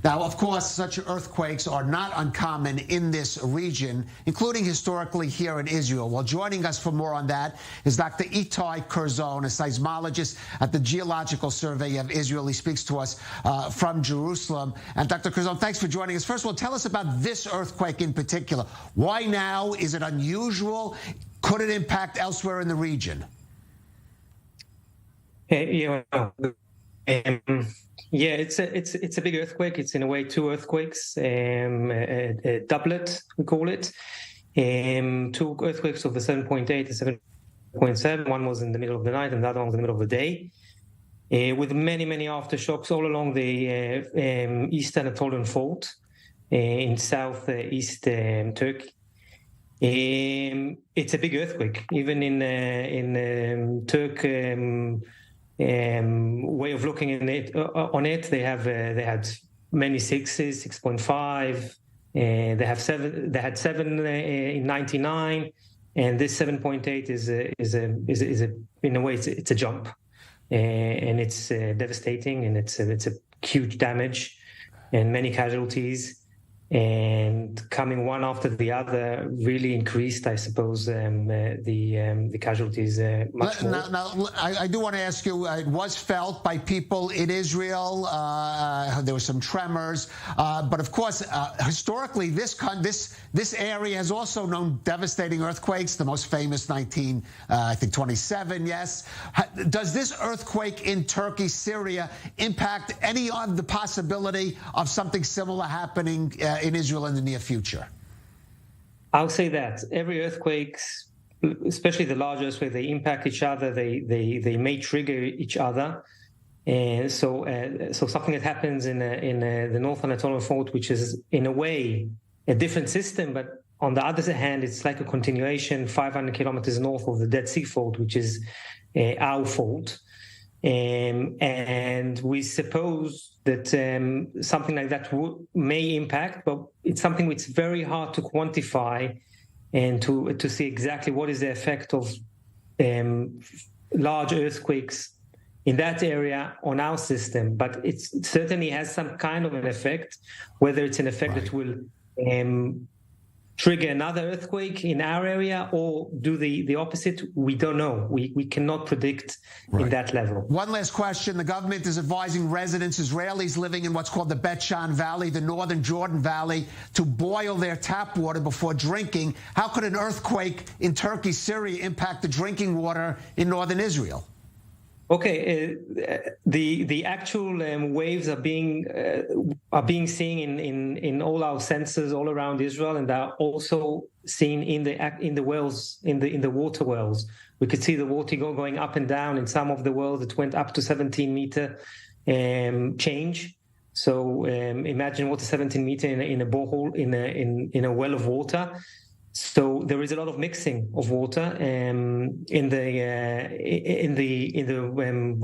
Now, of course, such earthquakes are not uncommon in this region, including historically here in Israel. Well, joining us for more on that is Dr. Ittai Kurzon, a seismologist at the Geological Survey of Israel. He speaks to us from Jerusalem. And Dr. Kurzon, thanks for joining us. First of all, tell us about this earthquake in particular. Why now? Is it unusual? Could it impact elsewhere in the region? Yeah, it's a big earthquake. It's in a way two earthquakes, a doublet we call it. Two earthquakes of the 7.8 and 7.7. One was in the middle of the night, and the other one was in the middle of the day, with many aftershocks all along the East Anatolian Fault in southeast Turkey. It's a big earthquake, even in Turkey. Way of looking at it, on it, they had many sixes, 6.5. They had seven in 99, and this 7.8 is in a way it's a jump, and it's devastating, and it's a huge damage and many casualties. And coming one after the other really increased, I suppose, the casualties much more. Now, I do want to ask you, it was felt by people in Israel. There were some tremors. But of course, historically, this area has also known devastating earthquakes, the most famous 27, yes. Does this earthquake in Turkey, Syria, impact any of the possibility of something similar happening in Israel in the near future? I'll say that every earthquake, especially the large earthquakes, they impact each other. They may trigger each other. So something that happens in the North Anatolian Fault, which is in a way a different system, but on the other hand, it's like a continuation 500 kilometers north of the Dead Sea Fault, which is our fault. And we suppose that something like that may impact, but it's something which is very hard to quantify and to see exactly what is the effect of large earthquakes in that area on our system. But it certainly has some kind of an effect, whether it's an effect that will trigger another earthquake in our area or do the opposite, we don't know. We cannot predict in that level. One last question. The government is advising residents, Israelis living in what's called the Bet Shan Valley, the northern Jordan Valley, to boil their tap water before drinking. How could an earthquake in Turkey, Syria impact the drinking water in northern Israel? Okay, the actual waves are being seen in all our sensors all around Israel, and are also seen in the wells, in the water wells. We could see the water going up and down in some of the wells. It went up to 17-meter change. So imagine what a 17-meter in a borehole in a well of water. So there is a lot of mixing of water in the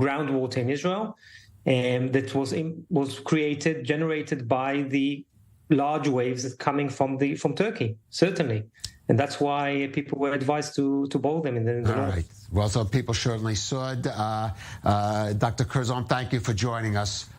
groundwater in Israel, that was generated by the large waves coming from Turkey, certainly, and that's why people were advised to boil them in the north. Right. Well, so people certainly should. Dr. Kurzon, thank you for joining us.